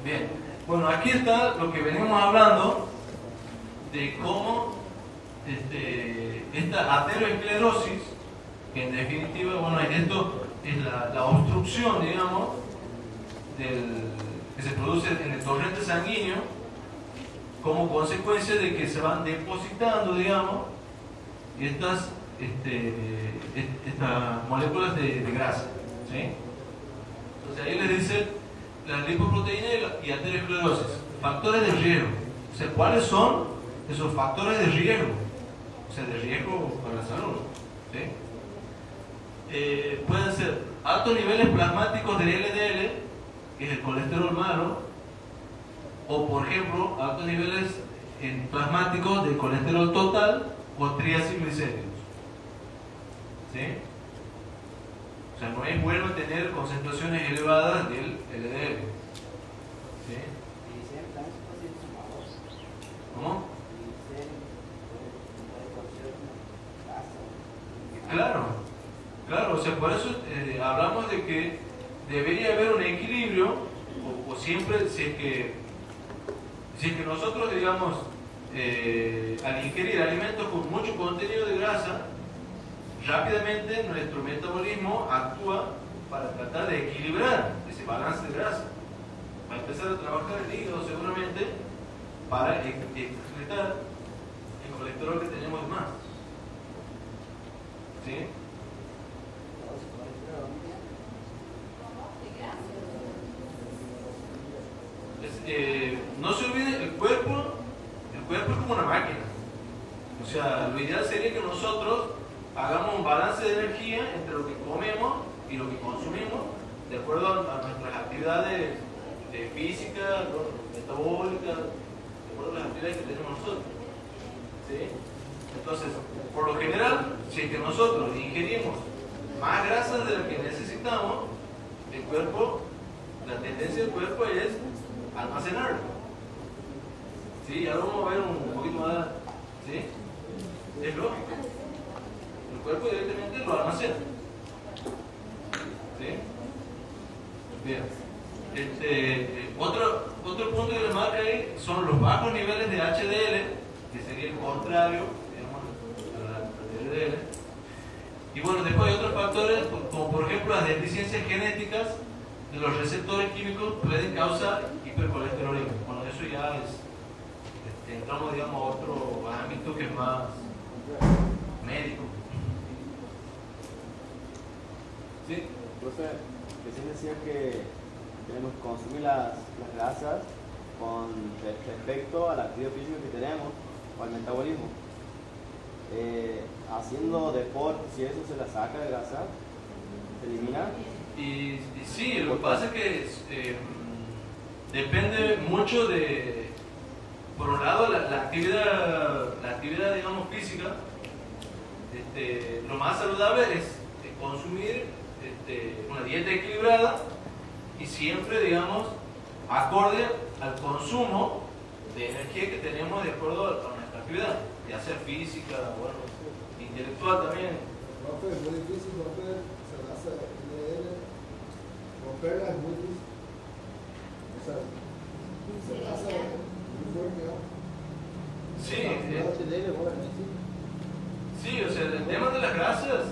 Bien, bueno, aquí está lo que venimos hablando de cómo esta aterosclerosis, que en definitiva, bueno, esto es la obstrucción, digamos, que se produce en el torrente sanguíneo como consecuencia de que se van depositando, digamos, estas moléculas de grasa, ¿sí? Entonces ahí les dice la lipoproteína y aterosclerosis, factores de riesgo. O sea, ¿cuáles son esos factores de riesgo? O sea, de riesgo para la salud, ¿sí? Pueden ser altos niveles plasmáticos de LDL, que es el colesterol malo, o por ejemplo, altos niveles plasmáticos de colesterol total o triacilglicéridos, ¿sí? O sea, no es bueno tener concentraciones elevadas del LDL, ¿sí? ¿Cómo? Claro, o sea, por eso hablamos de que debería haber un equilibrio, o siempre, si es que nosotros, digamos, al ingerir alimentos con mucho contenido de grasa, rápidamente nuestro metabolismo actúa para tratar de equilibrar ese balance de grasa. Va a empezar a trabajar el hígado seguramente para excretar el colesterol que tenemos de más. ¿Sí? No se olvide, el cuerpo es como una máquina. O sea, lo ideal sería que nosotros hagamos un balance de energía entre lo que comemos y lo que consumimos, de acuerdo a nuestras actividades físicas, metabólicas, de acuerdo a las actividades que tenemos nosotros, ¿sí? Entonces, por lo general, si es que nosotros ingerimos más grasa de la que necesitamos, el cuerpo, la tendencia del cuerpo es almacenarlo, ¿sí? Ahora vamos a ver un poquito más, ¿sí? Es lógico. El cuerpo directamente lo almacena, ¿sí? Bien. Otro punto que le marca ahí son los bajos niveles de HDL, que sería el contrario, digamos, al LDL. Y bueno, después hay otros factores, como por ejemplo las deficiencias genéticas de los receptores químicos pueden causar hipercolesterolemia. Bueno, eso ya es, entramos, digamos, a otro ámbito que es más médico. ¿Sí? Entonces, recién decía que tenemos que consumir las grasas con respecto a la actividad física que tenemos o al metabolismo. Haciendo deporte, si eso se la saca de grasa, se elimina. Y sí, lo que pasa es que depende mucho de, por un lado, la actividad, digamos, física. Lo más saludable es consumir una dieta equilibrada y siempre, digamos, acorde al consumo de energía que tenemos de acuerdo a nuestra actividad, ya sea física, bueno, intelectual también. Es muy difícil romper, romperla es muy difícil. O sea, se hace muy fuerte, ¿no? Sí, o sea, el tema de las grasas,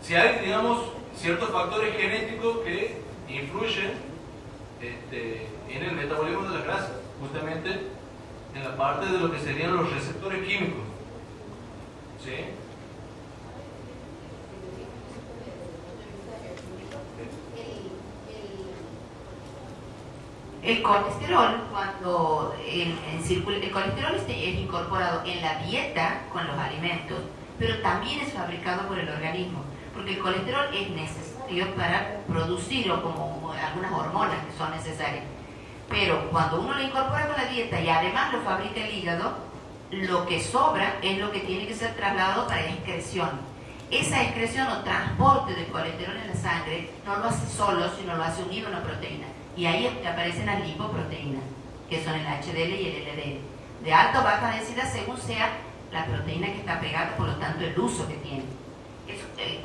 si hay, digamos, ciertos factores genéticos que influyen en el metabolismo de las grasas, justamente en la parte de lo que serían los receptores químicos, ¿sí? El colesterol, cuando el colesterol es incorporado en la dieta con los alimentos, pero también es fabricado por el organismo, porque el colesterol es necesario para producir o como algunas hormonas que son necesarias. Pero cuando uno lo incorpora con la dieta y además lo fabrica el hígado, lo que sobra es lo que tiene que ser trasladado para excreción. Esa excreción o transporte del colesterol en la sangre no lo hace solo, sino lo hace unido a una proteína. Y ahí aparecen las lipoproteínas, que son el HDL y el LDL. De alta o baja densidad según sea la proteína que está pegada, por lo tanto el uso que tiene.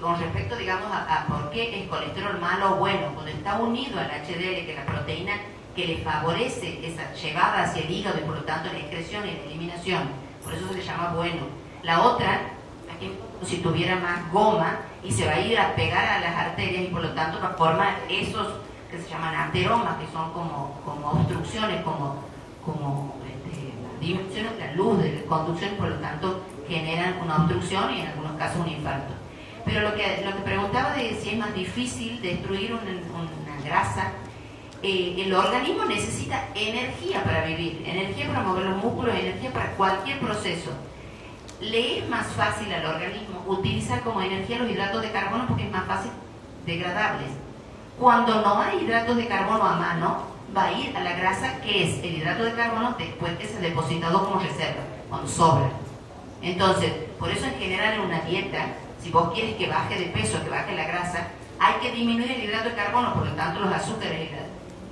con respecto, digamos, a por qué el colesterol malo o bueno, cuando está unido al HDL, que es la proteína que le favorece esa llevada hacia el hígado y por lo tanto la excreción y la eliminación, por eso se le llama bueno. La otra, aquí como si tuviera más goma y se va a ir a pegar a las arterias y por lo tanto va a formar esos que se llaman ateromas, que son como obstrucciones, como dimensiones de la luz, de conducción, por lo tanto generan una obstrucción y en algunos casos un infarto. Pero lo que preguntaba de si es más difícil destruir una grasa, el organismo necesita energía para vivir, energía para mover los músculos, energía para cualquier proceso. Le es más fácil al organismo utilizar como energía los hidratos de carbono porque es más fácil degradables. Cuando no hay hidratos de carbono a mano, va a ir a la grasa, que es el hidrato de carbono después que se ha depositado como reserva, cuando sobra. Entonces, por eso en general en una dieta, si vos quieres que baje de peso, que baje la grasa, hay que disminuir el hidrato de carbono, por lo tanto los azúcares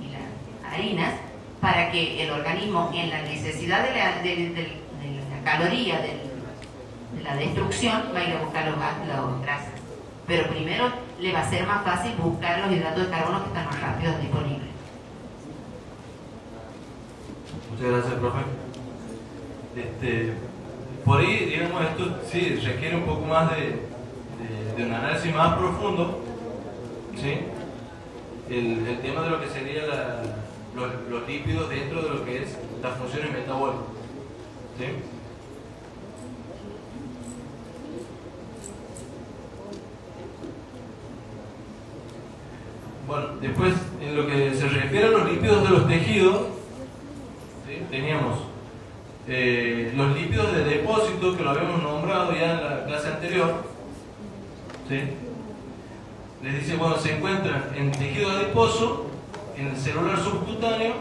y las harinas, para que el organismo en la necesidad de la caloría, de la destrucción, va a ir a buscar las grasas. Pero primero le va a ser más fácil buscar los hidratos de carbono que están más rápidos disponibles. Muchas gracias, profe. Por ahí, digamos, esto sí requiere un poco más de un análisis más profundo, ¿sí? El tema de lo que serían los lípidos dentro de lo que es las funciones metabólicas, ¿sí? Bueno, después, en lo que se refiere a los lípidos de los tejidos, ¿sí? Teníamos los lípidos de depósito, que lo habíamos nombrado ya en la clase anterior, ¿sí? Les dice, bueno, se encuentran en tejido adiposo, en el celular subcutáneo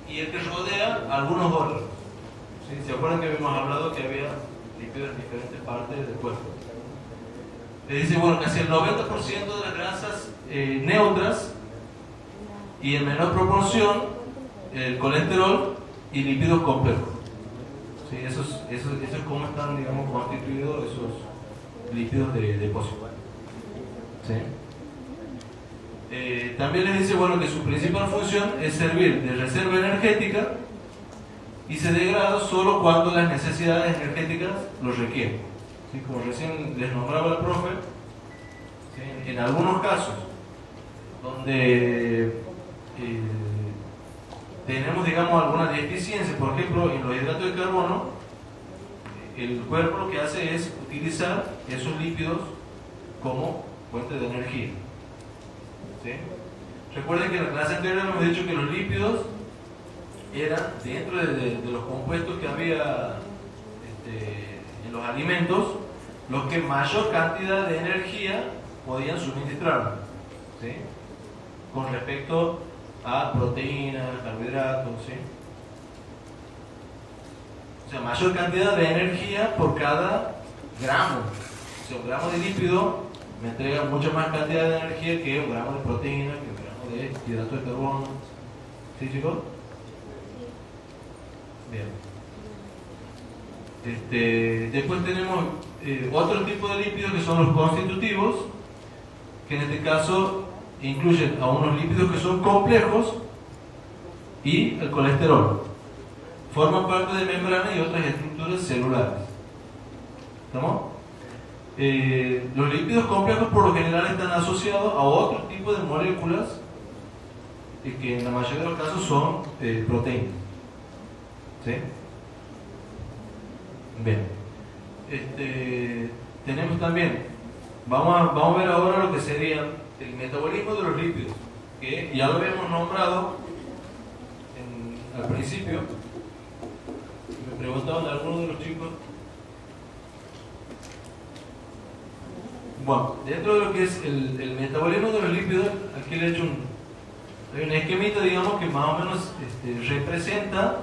y el que rodea algunos órganos, ¿sí? ¿Se acuerdan que habíamos hablado que había lípidos en diferentes partes del cuerpo? Les dice, bueno, casi el 90% de las grasas neutras y en menor proporción el colesterol y lípidos complejos. Sí, eso es cómo están, digamos, constituidos esos lípidos de depósito. ¿Sí? También les dice, bueno, que su principal función es servir de reserva energética y se degrada solo cuando las necesidades energéticas lo requieren. ¿Sí? Como recién les nombraba el profe, ¿sí? En algunos casos donde tenemos, digamos, alguna deficiencia, por ejemplo, en los hidratos de carbono, el cuerpo lo que hace es utilizar esos lípidos como fuente de energía. ¿Sí? Recuerden que en la clase anterior hemos dicho que los lípidos eran, dentro de los compuestos que había en los alimentos, los que mayor cantidad de energía podían suministrar, ¿sí? Con respecto a proteínas, carbohidratos, ¿sí? O sea, mayor cantidad de energía por cada gramo. O sea, un gramo de lípido me entrega mucha más cantidad de energía que un gramo de proteína, que un gramo de hidrato de carbono. ¿Sí, chicos? Bien. Después tenemos otro tipo de lípidos que son los constitutivos, que en este caso incluyen a unos lípidos que son complejos y el colesterol. Forman parte de membranas y otras estructuras celulares. ¿Estamos? Los lípidos complejos por lo general están asociados a otro tipo de moléculas que en la mayoría de los casos son proteínas. ¿Sí? Bien. Tenemos también, vamos a ver ahora lo que sería el metabolismo de los lípidos, que ya lo habíamos nombrado al principio. Me preguntaban algunos de los chicos. Bueno, dentro de lo que es el metabolismo de los lípidos, aquí le he hecho hay un esquemita, digamos, que más o menos representa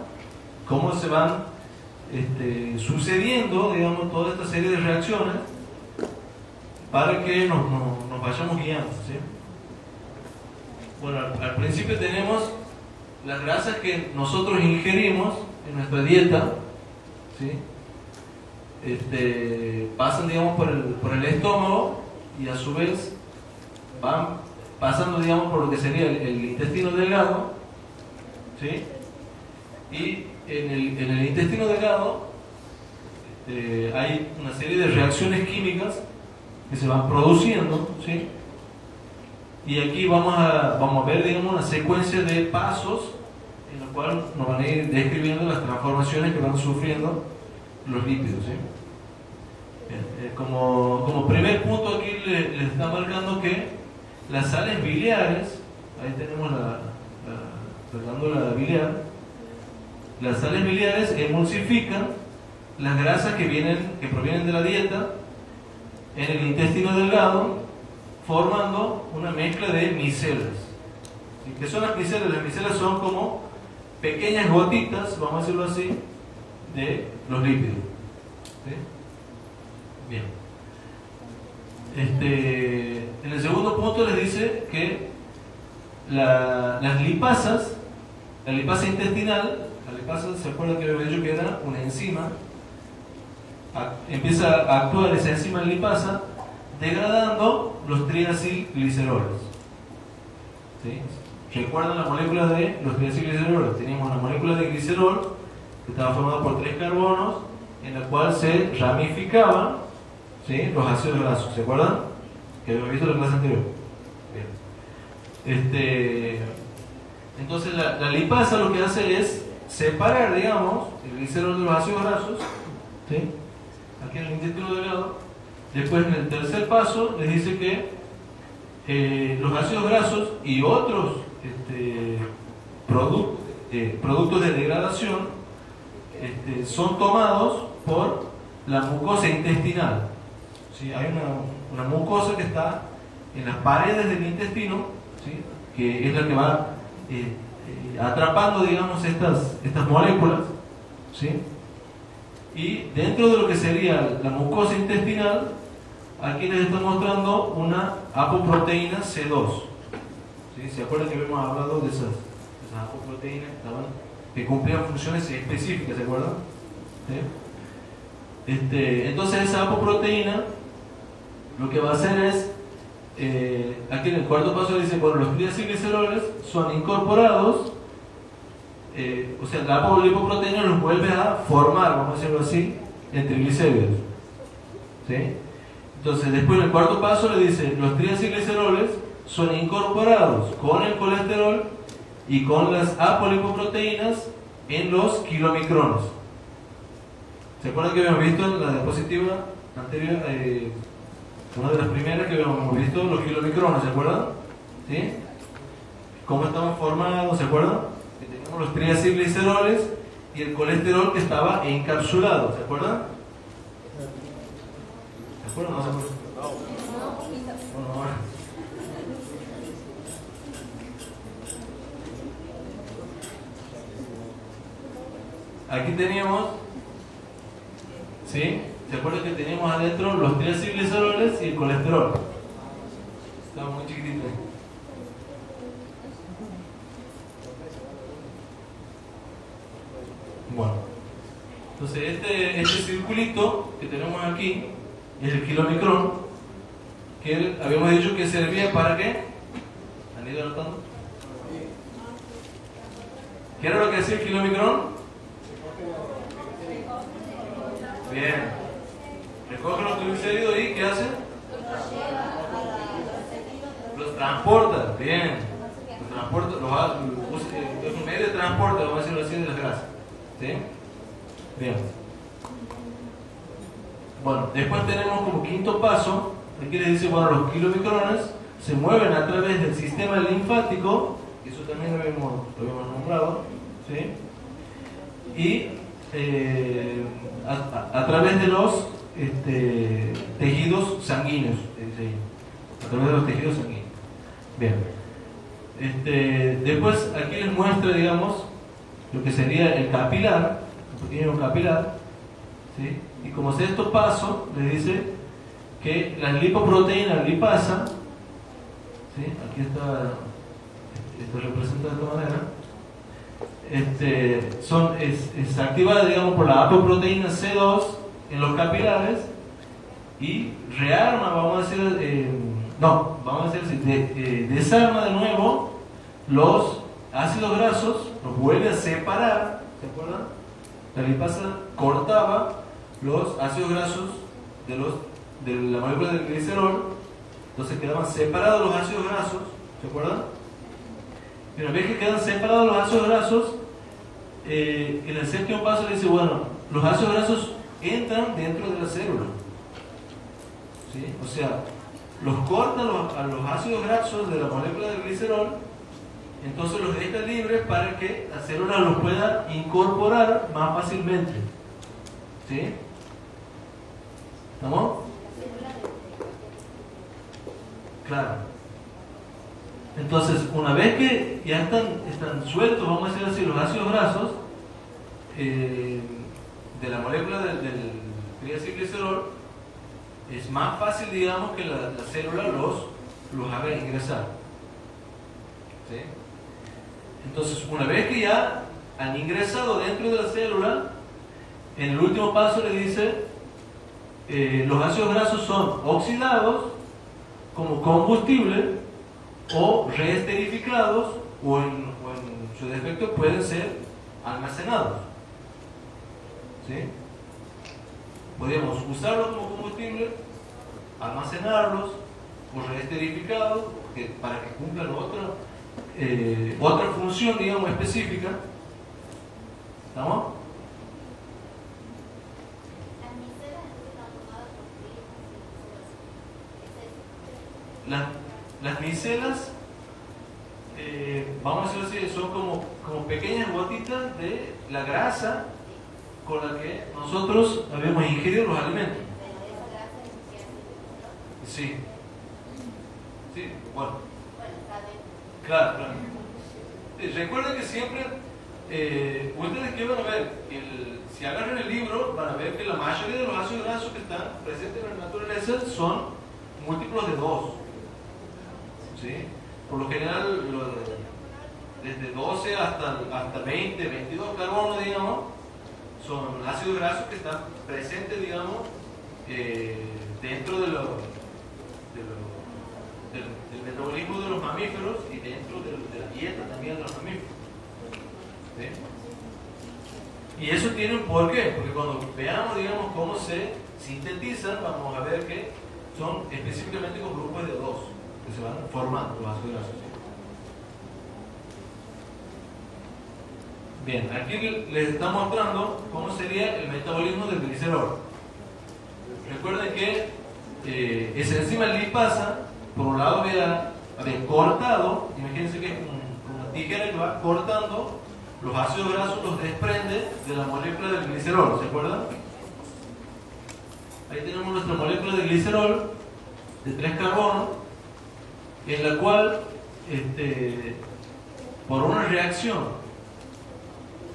cómo se van sucediendo, digamos, toda esta serie de reacciones para que nos vayamos guiando, ¿sí? Bueno, al principio tenemos las grasas que nosotros ingerimos en nuestra dieta, ¿sí? pasan, digamos, por el estómago y a su vez van pasando, digamos, por lo que sería el intestino delgado, ¿sí? Y en el intestino delgado hay una serie de reacciones químicas que se van produciendo, ¿sí? Y aquí vamos a ver, digamos, una secuencia de pasos en los cuales nos van a ir describiendo las transformaciones que van sufriendo los lípidos, ¿sí? Como primer punto aquí les está marcando que las sales biliares, ahí tenemos la glándula biliar, las sales biliares emulsifican las grasas que provienen de la dieta en el intestino delgado, formando una mezcla de micelas. ¿Sí? ¿Qué son las micelas? Las micelas son como pequeñas gotitas, vamos a decirlo así, de los lípidos. ¿Sí? Bien. En el segundo punto les dice que las lipasas, la lipasa intestinal, la lipasa, ¿se acuerdan que había dicho que era una enzima? Empieza a actuar esa enzima lipasa degradando los triacilgliceroles. ¿Sí? ¿Recuerdan la molécula de los triacilgliceroles? Teníamos una molécula de glicerol que estaba formada por 3 carbonos, en la cual se ramificaban, ¿sí?, los ácidos grasos. ¿Se acuerdan? Que habíamos visto en la clase anterior. Bien. Entonces la lipasa lo que hace es separar, digamos, el glicerol de los ácidos grasos, ¿sí?, aquí en el intestino delgado. Después, en el tercer paso, les dice que los ácidos grasos y otros productos de degradación son tomados por la mucosa intestinal. ¿Sí? Hay una mucosa que está en las paredes del intestino, ¿sí?, que es la que va atrapando, digamos, estas moléculas, ¿sí? Y dentro de lo que sería la mucosa intestinal, aquí les estoy mostrando una apoproteína C2. ¿Sí? ¿Se acuerdan que habíamos hablado de esas apoproteínas que cumplían funciones específicas? ¿Se acuerdan? ¿Sí? Entonces esa apoproteína lo que va a hacer es, aquí en el cuarto paso dice, bueno, los triacilgliceroles son incorporados, o sea, la apolipoproteína los vuelve a formar, vamos a decirlo así, en triglicéridos. ¿Sí? Entonces, después en el cuarto paso le dice, los triacilgliceroles son incorporados con el colesterol y con las apolipoproteínas en los kilomicrones. ¿Se acuerdan que habíamos visto en la diapositiva anterior, una de las primeras que habíamos visto, los kilomicrones? ¿Se acuerdan? ¿Sí? ¿Cómo estaban formados? ¿Se acuerdan? Que teníamos los triacilgliceroles y el colesterol que estaba encapsulado. ¿Se acuerdan? ¿Se acuerdan o no se acuerdan? No. Aquí teníamos, ¿sí? ¿Se acuerdan que teníamos adentro los triacilgliceroles y el colesterol? Estaba muy chiquitito. Bueno, entonces este circulito que tenemos aquí es el kilomicrón, que habíamos dicho que servía para ¿qué? ¿Han ido anotando? ¿Qué era lo que hacía el kilomicrón? Bien. Recoge los triglicéridos y ¿qué hace? Los transporta. Bien. Los transporta, es un medio de transporte, vamos a decirlo así, de las grasas. ¿Sí? Bien. Bueno, después tenemos como quinto paso, aquí les dice, bueno, los kilomicrones se mueven a través del sistema linfático, eso también lo habíamos nombrado, ¿sí? Y a través de los tejidos sanguíneos, a través de los tejidos sanguíneos. Bien. Después aquí les muestra, digamos, lo que sería el capilar, un pequeño capilar, ¿sí? Y como sexto paso, les dice que las lipoproteínas lipasa, ¿sí? Aquí está, esto representa de esta manera, es activada, digamos, por la apoproteína C2 en los capilares y rearma, vamos a decir, desarma de nuevo los ácidos grasos, los vuelve a separar, ¿se acuerdan? La lipasa cortaba los ácidos grasos de la molécula del glicerol, entonces quedaban separados los ácidos grasos, ¿se acuerdan? Y una vez que quedan separados los ácidos grasos, en el séptimo paso le dice, bueno, los ácidos grasos entran dentro de la célula, ¿sí? O sea, los cortan a los ácidos grasos de la molécula del glicerol, entonces los deja libres para que la célula los pueda incorporar más fácilmente, ¿sí? ¿Estamos? Claro. Entonces, una vez que ya están sueltos, vamos a decir así, los ácidos grasos de la molécula del triacilglicerol, es más fácil, digamos, que la célula los haga ingresar, ¿sí? Entonces, una vez que ya han ingresado dentro de la célula, en el último paso le dice, los ácidos grasos son oxidados como combustible o reesterificados o en su defecto pueden ser almacenados, ¿sí? Podríamos usarlos como combustible, almacenarlos o reesterificados para que cumplan otra función, digamos, específica. ¿Estamos? Las micelas, vamos a decir así, son como pequeñas gotitas de la grasa con la que nosotros habíamos ingerido los alimentos. Sí. Sí, bueno. Claro, claro. Recuerden que siempre, ustedes que van a ver, si agarran el libro, van a ver que la mayoría de los ácidos grasos que están presentes en la naturaleza son múltiplos de 2. ¿Sí? Por lo general, desde 12 hasta 20, 22 carbonos, digamos, son ácidos grasos que están presentes, digamos, dentro del metabolismo de los mamíferos y dentro de la dieta también de los mamíferos. ¿Sí? Y eso tiene un porqué, porque cuando veamos, digamos, cómo se sintetizan, vamos a ver que son específicamente con grupos de 2 que se van formando los ácidos grasos. Bien, aquí les está mostrando cómo sería el metabolismo del glicerol. Recuerden que esa enzima lipasa, por un lado había cortado, imagínense que es una tijera que va cortando los ácidos grasos, los desprende de la molécula del glicerol, ¿se acuerdan? Ahí tenemos nuestra molécula de glicerol de 3 carbonos, en la cual, por una reacción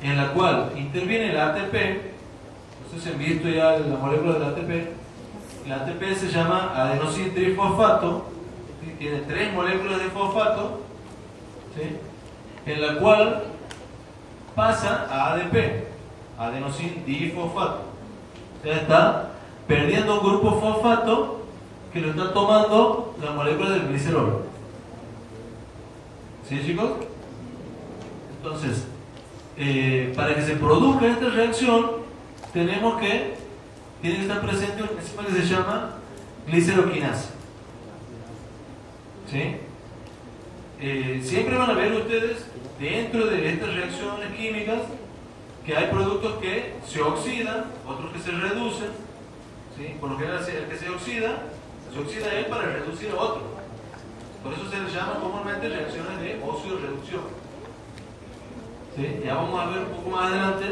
en la cual interviene el ATP, no sé si han visto ya la molécula del ATP, el ATP se llama adenosín trifosfato, ¿sí? Tiene 3 moléculas de fosfato, ¿sí? En la cual pasa a ADP, adenosín difosfato. O sea, está perdiendo un grupo fosfato que lo está tomando la molécula del glicerol. ¿Sí, chicos? Entonces, para que se produzca esta reacción, tiene que estar presente una enzima que se llama gliceroquinasa. ¿Sí? Siempre van a ver ustedes dentro de estas reacciones químicas que hay productos que se oxidan, otros que se reducen. ¿Sí? Por lo general, el que se oxida él para reducir a otro. Por eso se les llama comúnmente reacciones de óxido-reducción. ¿Sí? Ya vamos a ver un poco más adelante.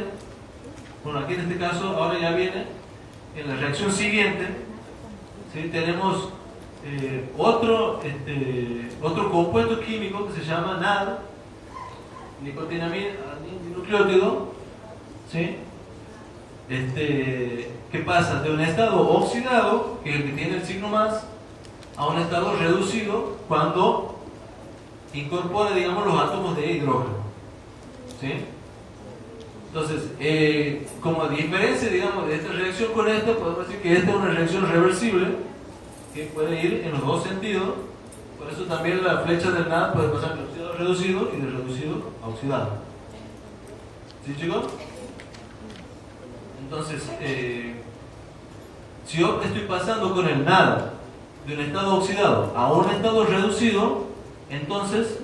Bueno, aquí en este caso ahora ya viene en la reacción siguiente. ¿Sí? Tenemos otro compuesto químico que se llama NAD, nicotinamida nucleótido. ¿Sí? ¿Qué pasa? De un estado oxidado, que es el que tiene el signo más, a un estado reducido cuando incorpora, digamos, los átomos de hidrógeno. ¿Sí? Entonces, como diferencia, digamos, de esta reacción con esta, podemos decir que esta es una reacción reversible que puede ir en los dos sentidos. Por eso también la flecha del NAD puede pasar de oxidado a reducido y de reducido a oxidado. ¿Sí, chicos? Entonces, si yo estoy pasando con el NAD de un estado oxidado a un estado reducido, entonces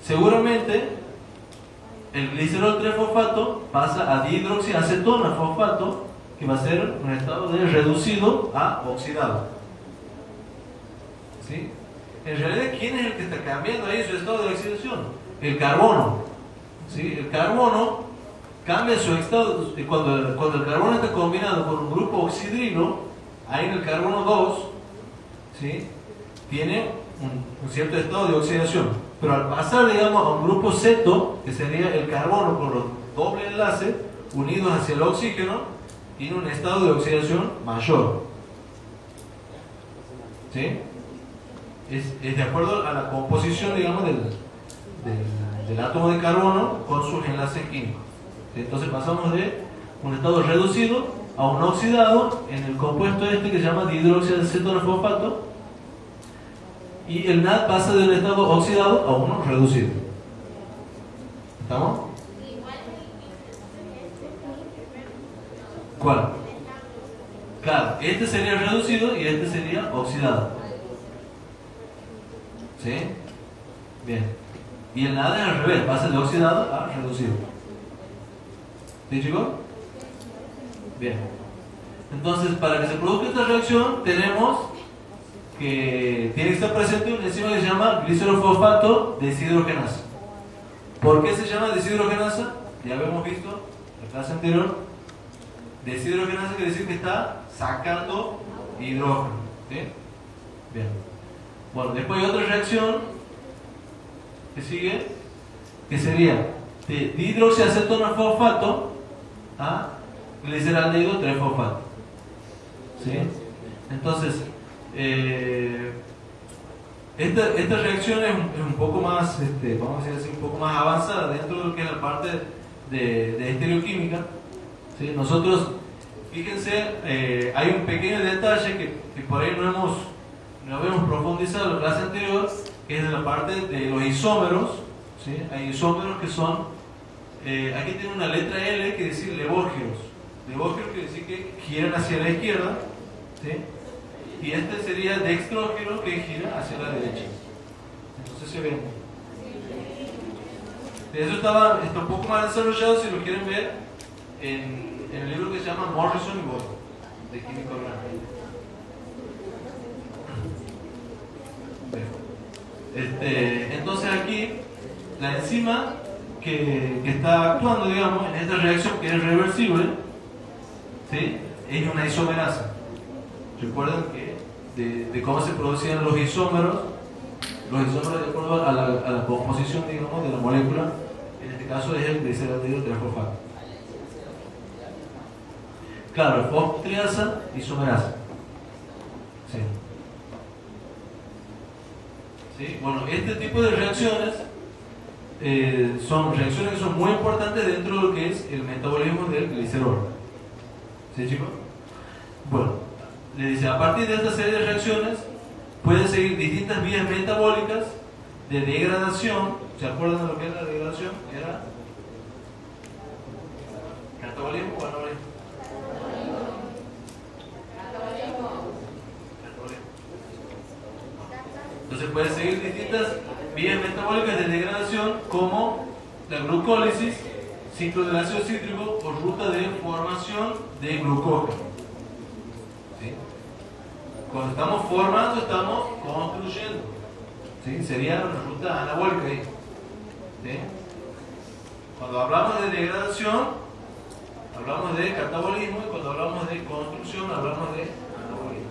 seguramente el glicerol 3-fosfato pasa a dihidroxiacetona fosfato, que va a ser un estado de reducido a oxidado. ¿Sí? En realidad, ¿quién es el que está cambiando ahí su estado de oxidación? El carbono. ¿Sí? El carbono cambia su estado cuando el carbono está combinado con un grupo oxidrilo. Ahí en el carbono 2, ¿sí?, tiene un cierto estado de oxidación. Pero al pasar, digamos, a un grupo ceto, que sería el carbono con los doble enlaces unidos hacia el oxígeno, tiene un estado de oxidación mayor. ¿Sí? Es de acuerdo a la composición, digamos, del átomo de carbono con sus enlaces químicos. ¿Sí? Entonces pasamos de un estado reducido a un oxidado en el compuesto este que se llama dihidroxiacetona fosfato, y el NAD pasa de un estado oxidado a uno reducido. ¿Estamos? ¿Cuál? Claro, este sería reducido y este sería oxidado. ¿Sí? Bien. Y el NAD es al revés, pasa de oxidado a reducido. ¿Sí, chicos? Bien. Entonces, para que se produzca esta reacción, tenemos que tiene que estar presente una enzima que se llama glicerofosfato deshidrogenasa. ¿Por qué se llama deshidrogenasa? Ya habíamos visto en la clase anterior. Deshidrogenasa quiere decir que está sacando hidrógeno. ¿Sí? Bien. Bueno, después hay otra reacción que sigue, que sería de dihidroxiacetona fosfato a gliceraldehído 3-fosfato. ¿Sí? Entonces, esta reacción es un poco más, vamos a decir así, un poco más avanzada dentro de lo que es la parte de estereoquímica. ¿Sí? Nosotros, fíjense, hay un pequeño detalle que por ahí no habíamos profundizado en la clase anterior, que es de la parte de los isómeros. ¿Sí? Hay isómeros que son, aquí tiene una letra L que dice levógeros. Levógeros quiere decir que giran hacia la izquierda. ¿Sí? Y este sería dextrógeno, que gira hacia la derecha. Entonces se ven. Eso está un poco más desarrollado si lo quieren ver en el libro que se llama Morrison y Boyd, de química orgánica. Entonces aquí la enzima que está actuando, digamos, en esta reacción que es reversible, ¿sí?, es una isomerasa. Recuerden que de cómo se producían los isómeros de acuerdo a la composición, digamos, de la molécula. En este caso es el gliceraldehído 3-fosfato. Claro, fosfotriasa, isomerasa. Sí. ¿Sí? Bueno, este tipo de reacciones son reacciones que son muy importantes dentro de lo que es el metabolismo del glicerol. ¿Sí, chicos? Bueno, le dice, a partir de esta serie de reacciones pueden seguir distintas vías metabólicas de degradación. ¿Se acuerdan de lo que es la degradación? Era catabolismo o anabolismo. Entonces pueden seguir distintas vías metabólicas de degradación, como la glucólisis, ciclo del ácido cítrico o ruta de formación de glucógeno. ¿Sí? Cuando estamos formando, estamos construyendo. ¿Sí? Sería una ruta anabólica ahí. ¿Sí? Cuando hablamos de degradación, hablamos de catabolismo, y cuando hablamos de construcción, hablamos de anabolismo.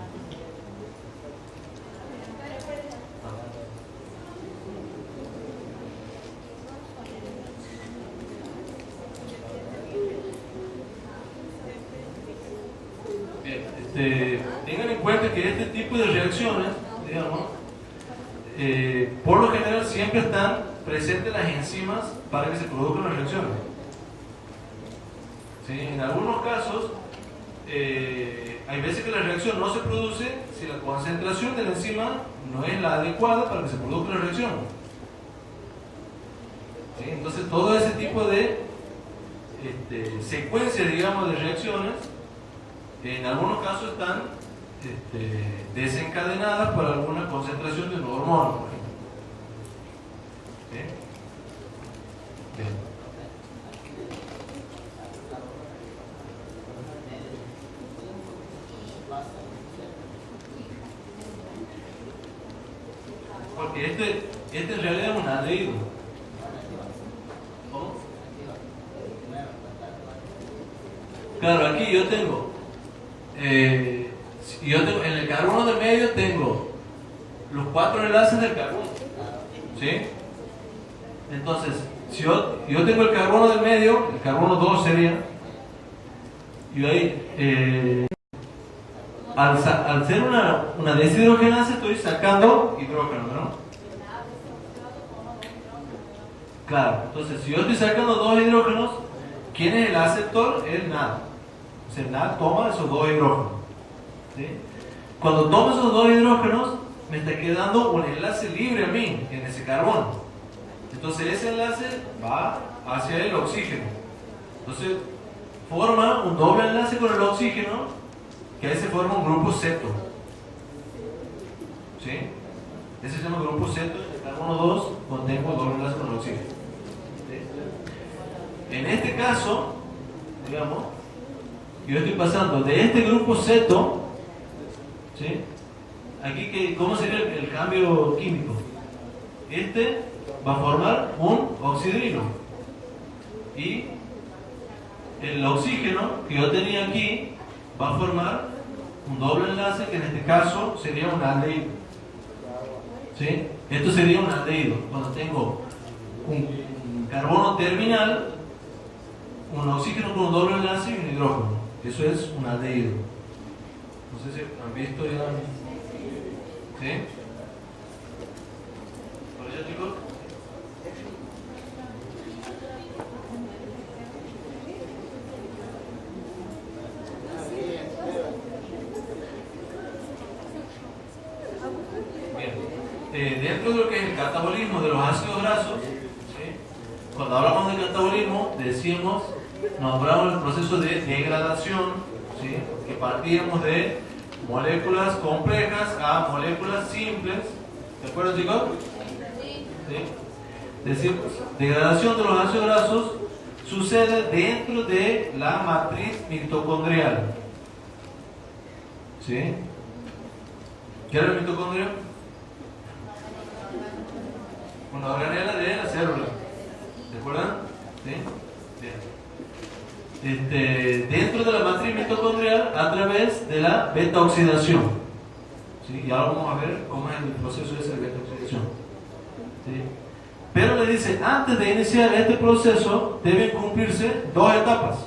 Tengan en cuenta que este tipo de reacciones, digamos, por lo general siempre están presentes las enzimas para que se produzcan las reacciones. ¿sí? En algunos casos, hay veces que la reacción no se produce si la concentración de la enzima no es la adecuada para que se produzca la reacción. ¿Sí? Entonces, todo ese tipo de secuencias, digamos, de reacciones, en algunos casos están desencadenadas por alguna concentración de una hormona, por ejemplo. ¿Sí? Bien. Porque este en realidad es un aldehído. ¿Cómo? Claro, aquí yo tengo en el carbono del medio tengo los 4 enlaces del carbono, ¿sí? Entonces, si yo tengo el carbono del medio, el carbono 2 sería, y ahí al ser una deshidrogenasa estoy sacando hidrógeno, ¿no? Claro, entonces si yo estoy sacando 2 hidrógenos, ¿quién es el aceptor? El NAD. O sea, el NAD toma esos 2 hidrógenos, ¿sí? Cuando tomo esos 2 hidrógenos, me está quedando un enlace libre a mí en ese carbono. Entonces ese enlace va hacia el oxígeno. Entonces forma un doble enlace con el oxígeno, que ahí se forma un grupo ceto. ¿Sí? Ese se llama grupo ceto. El carbono 2 contengo el doble enlace con el oxígeno. ¿Sí? En este caso, digamos, yo estoy pasando de este grupo ceto, ¿sí? Aquí, ¿cómo sería el cambio químico? Este va a formar un oxidrino. Y el oxígeno que yo tenía aquí va a formar un doble enlace, que en este caso sería un aldehído. ¿Sí? Esto sería un aldehído. Cuando tengo un carbono terminal, un oxígeno con un doble enlace y un hidrógeno. Eso es un aldehído. No sé si han visto ya. ¿Sí? ¿Por allá, chicos? Dentro de lo que es el catabolismo de los ácidos grasos, ¿sí? Cuando hablamos de catabolismo, nombramos el proceso de degradación, ¿sí? Que partíamos de moléculas complejas a moléculas simples. ¿De acuerdo, chicos? ¿Sí? Decimos, degradación de los ácidos grasos sucede dentro de la matriz mitocondrial. ¿Sí? ¿Qué era el mitocondrio? Una organela de la célula. ¿De acuerdo? ¿Sí? Bien. Dentro de la matriz mitocondrial a través de la beta-oxidación. ¿Sí? Y ahora vamos a ver cómo es el proceso ese de beta-oxidación. ¿Sí? Pero le dice, antes de iniciar este proceso deben cumplirse 2 etapas.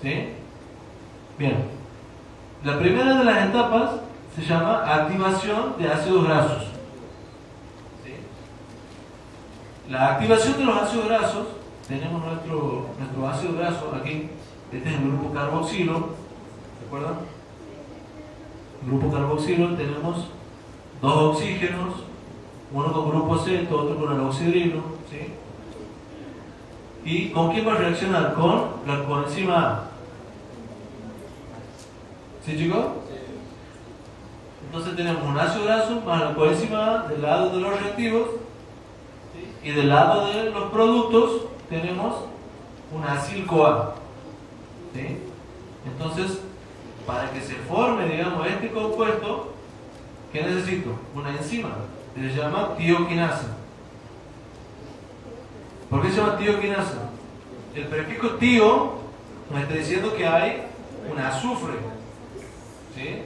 ¿Sí? Bien. La primera de las etapas se llama activación de ácidos grasos. ¿Sí? La activación de los ácidos grasos, tenemos nuestro ácido graso aquí, este es el grupo carboxilo, ¿de acuerdo? El grupo carboxilo tenemos 2 oxígenos, uno con grupo ceto, otro con el oxidrino, ¿sí? ¿Y con quién va a reaccionar? Con la coenzima A. ¿Sí, chicos? Entonces tenemos un ácido graso más la coenzima A del lado de los reactivos, ¿sí? Y del lado de los productos tenemos un acil-CoA. ¿Sí? Entonces, para que se forme, digamos, este compuesto, ¿qué necesito? Una enzima, que se llama tioquinasa. ¿Por qué se llama tioquinasa? El prefijo tio nos está diciendo que hay un azufre. ¿Sí?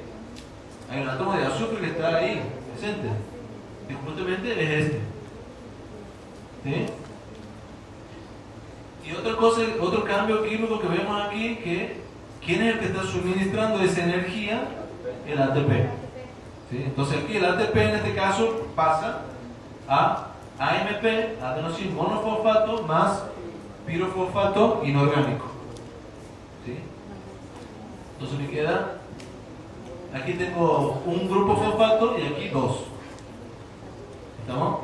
Hay un átomo de azufre que está ahí, presente. Y justamente es este. ¿Sí? Y otra cosa, otro cambio químico que vemos aquí, que ¿quién es el que está suministrando esa energía? El ATP. ¿Sí? Entonces aquí el ATP en este caso pasa a AMP, adenosín monofosfato, más pirofosfato inorgánico. ¿Sí? Entonces me queda, aquí tengo un grupo fosfato y aquí dos. ¿Estamos?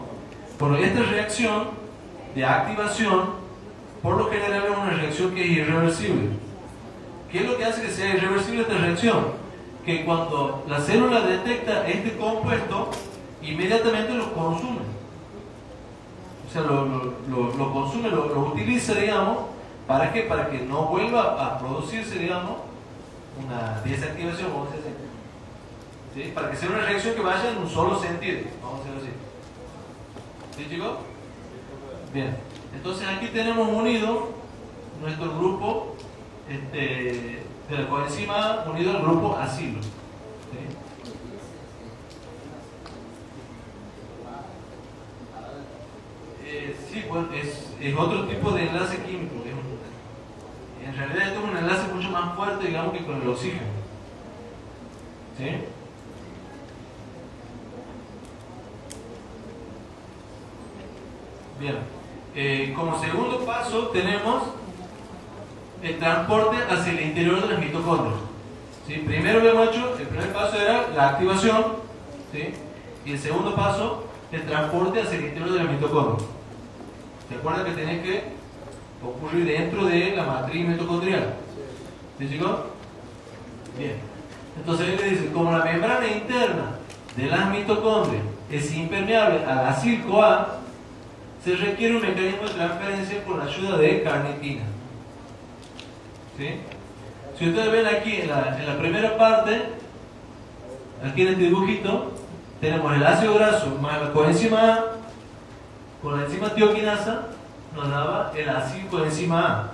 Bueno, esta reacción de activación, por lo general es una reacción que es irreversible. ¿Qué es lo que hace que sea irreversible esta reacción? Que cuando la célula detecta este compuesto, inmediatamente lo consume. O sea, lo consume, lo utiliza, digamos, ¿para qué? Para que no vuelva a producirse, digamos, una desactivación, vamos a decir así. ¿Sí? Para que sea una reacción que vaya en un solo sentido, vamos a decirlo así. ¿Sí, chicos? Bien. Entonces aquí tenemos unido nuestro grupo de la coenzima A unido al grupo acilo. ¿Sí? Sí, pues es otro tipo de enlace químico. En realidad esto es un enlace mucho más fuerte, digamos, que con el oxígeno. ¿Sí? Bien. Como segundo paso tenemos el transporte hacia el interior de las mitocondrias. ¿Sí? Primero habíamos hecho, el primer paso era la activación, ¿sí? Y el segundo paso, el transporte hacia el interior de las mitocondrias. ¿Se acuerdan que tiene que ocurrir dentro de la matriz mitocondrial? ¿Sí, chicos? Bien. Entonces él le dice, como la membrana interna de las mitocondrias es impermeable al acil-CoA, se requiere un mecanismo de transferencia con la ayuda de carnitina. ¿Sí? Si ustedes ven aquí en la primera parte, aquí en este dibujito, tenemos el ácido graso más la coenzima A, con la enzima tioquinasa nos daba el acil coenzima A.